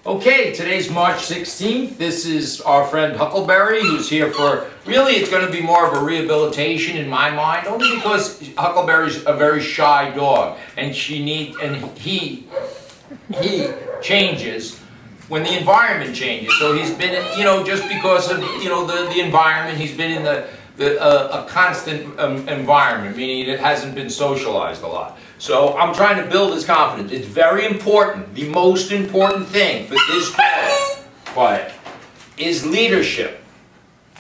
Okay, today's March 16th. This is our friend Huckleberry, who's here for, really it's going to be more of a rehabilitation in my mind, only because Huckleberry's a very shy dog, and he changes when the environment changes. So he's been, just because of, the environment, he's been in a constant environment, meaning it hasn't been socialized a lot. So I'm trying to build his confidence. It's very important. The most important thing for this dog is leadership.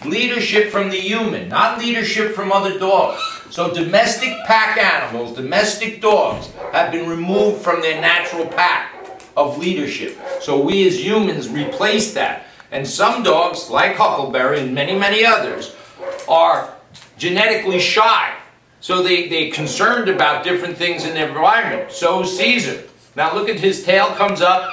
Leadership from the human, not leadership from other dogs. So domestic pack animals, domestic dogs, have been removed from their natural pack of leadership. So we as humans replace that. And some dogs, like Huckleberry and many, many others, are genetically shy. So they're concerned about different things in their environment. So is Caesar. Now look at his tail comes up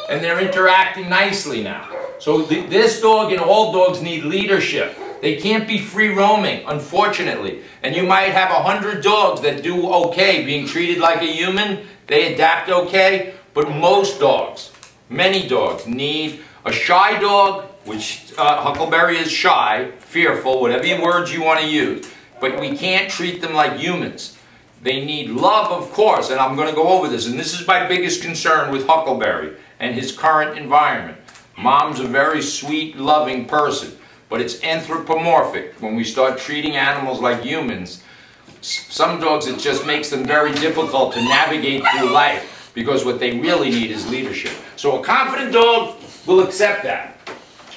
and they're interacting nicely now. So this dog and all dogs need leadership. They can't be free roaming, unfortunately. And you might have 100 dogs that do okay being treated like a human. They adapt okay. But most dogs, many dogs, need a shy dog, which Huckleberry is shy, fearful, whatever words you want to use. But we can't treat them like humans. They need love, of course, and I'm going to go over this. And this is my biggest concern with Huckleberry and his current environment. Mom's a very sweet, loving person, but it's anthropomorphic. When we start treating animals like humans, some dogs, it just makes them very difficult to navigate through life because what they really need is leadership. So a confident dog will accept that.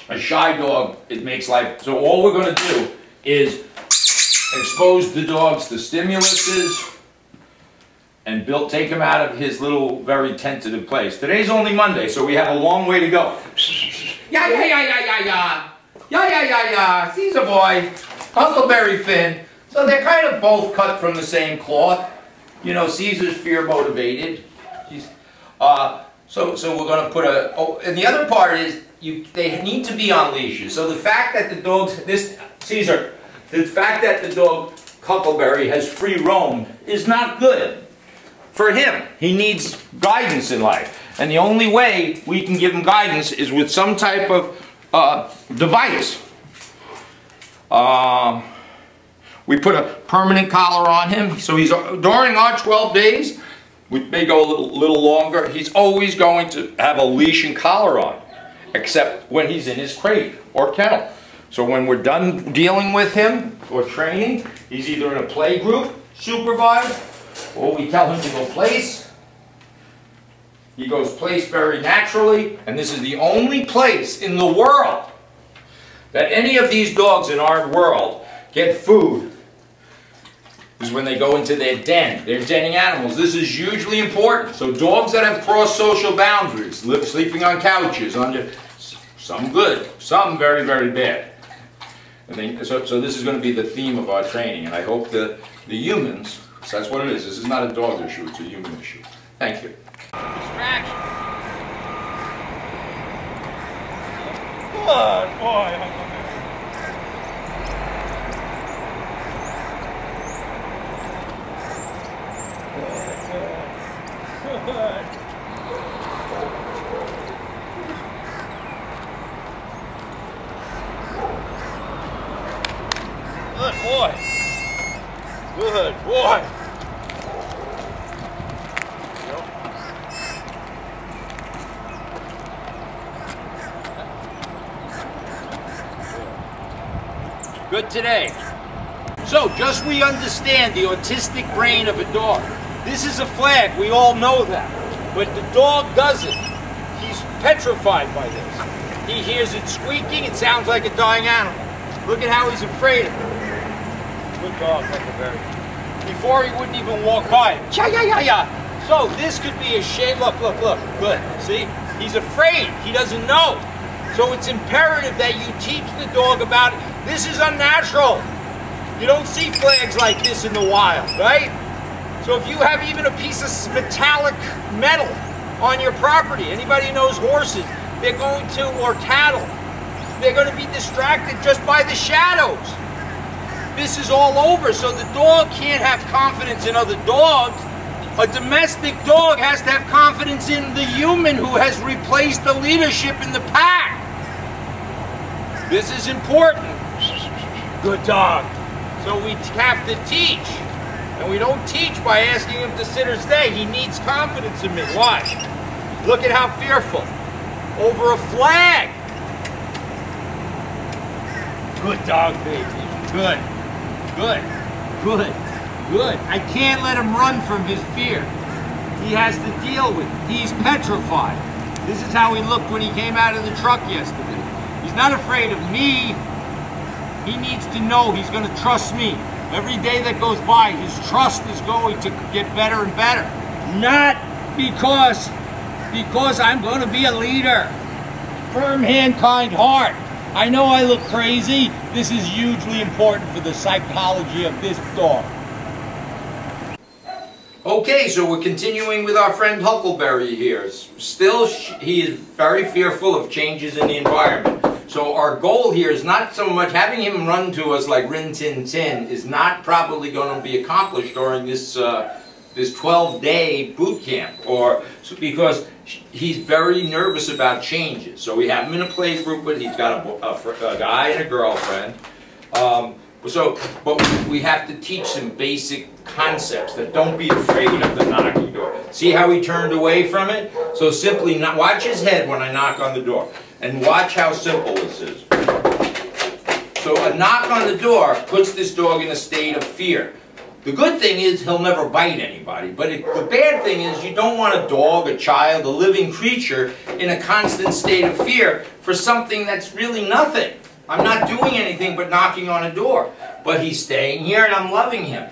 A shy dog, it makes life. So all we're going to do is expose the dogs to stimuluses and take him out of his little, very tentative place. Today's only Monday, so we have a long way to go. Yeah, yeah, yeah, yeah, yeah, yeah. Yeah, yeah, yeah, yeah. Caesar boy, Huckleberry Finn. So they're kind of both cut from the same cloth. Caesar's fear motivated. So we're going to put and the other part is, they need to be on leashes. So the fact that the dogs, the fact that the dog Huckleberry has free roam is not good for him. He needs guidance in life. And the only way we can give him guidance is with some type of device. We put a permanent collar on him. So during our 12 days, we may go a little longer, he's always going to have a leash and collar on, except when he's in his crate or kennel. So when we're done dealing with him or training, he's either in a play group, supervised, or we tell him to go place. He goes place very naturally, and this is the only place in the world that any of these dogs in our world get food. Is when they go into their den. They're denning animals. This is hugely important. So dogs that have crossed social boundaries, sleeping on couches, some good, some very, very bad. So this is going to be the theme of our training, and I hope that the humans, so that's what it is. This is not a dog issue, it's a human issue. Thank you. Distraction. Good boy, Huckleberry. Good. Good boy. Good boy. Good today. So, just we understand the autistic brain of a dog. This is a flag, we all know that. But the dog doesn't. He's petrified by this. He hears it squeaking, it sounds like a dying animal. Look at how he's afraid of it. Good dog, Huckleberry. Before he wouldn't even walk by it. Yeah, yeah, yeah, yeah. So this could be a shame. Look, look, look. Good. See? He's afraid. He doesn't know. So it's imperative that you teach the dog about it. This is unnatural. You don't see flags like this in the wild, right? So if you have even a piece of metallic metal on your property, anybody who knows horses, they're going to, or cattle, they're going to be distracted just by the shadows. This is all over, so the dog can't have confidence in other dogs A domestic dog has to have confidence in the human who has replaced the leadership in the pack. This is important. Good dog. So we have to teach. And we don't teach by asking him to sit or stay. He needs confidence in me. Watch. Look at how fearful. Over a flag. Good dog, baby. Good. Good. Good. Good. I can't let him run from his fear. He has to deal with it. He's petrified. This is how he looked when he came out of the truck yesterday. He's not afraid of me. He needs to know he's going to trust me. Every day that goes by, his trust is going to get better and better. Not because I'm going to be a leader. Firm hand, kind heart. I know I look crazy. This is hugely important for the psychology of this dog. Okay, so we're continuing with our friend Huckleberry here. Still, he is very fearful of changes in the environment. So our goal here is not so much having him run to us like Rin Tin Tin is not probably going to be accomplished during this this 12-day boot camp, because he's very nervous about changes. So we have him in a play group, but he's got a guy and a girlfriend. But we have to teach some basic concepts that don't be afraid of the knocking door. See how he turned away from it? So simply watch his head when I knock on the door. And watch how simple this is. So a knock on the door puts this dog in a state of fear. The good thing is he'll never bite anybody. But the bad thing is you don't want a dog, a child, a living creature in a constant state of fear for something that's really nothing. I'm not doing anything but knocking on a door. But he's staying here and I'm loving him.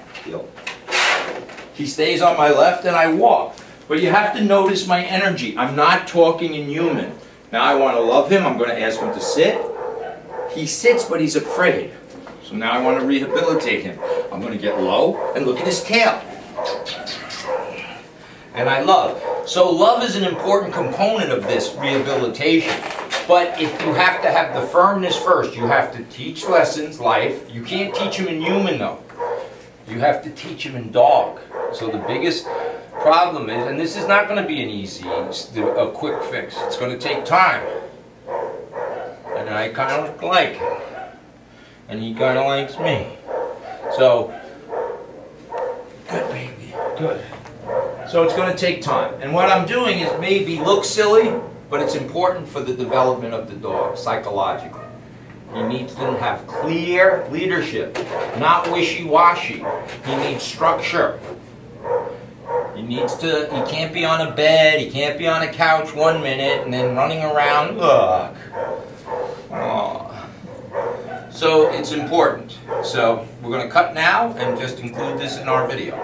He stays on my left and I walk. But you have to notice my energy. I'm not talking in human. Now I want to love him. I'm going to ask him to sit. He sits, but he's afraid. So now I want to rehabilitate him. I'm going to get low and look at his tail. And I love. So love is an important component of this rehabilitation. But if you have to have the firmness first, you have to teach lessons, life. You can't teach him in human though. You have to teach him in dog. So the biggest problem is, and this is not going to be an easy, a quick fix. It's going to take time. And I kind of like him. And he kind of likes me. So, good baby, good. So it's going to take time. And what I'm doing is maybe look silly, but it's important for the development of the dog, psychologically. He needs to have clear leadership, not wishy-washy. He needs structure. He can't be on a bed, he can't be on a couch 1 minute and then running around, look. Oh. So it's important. So we're going to cut now and just include this in our video.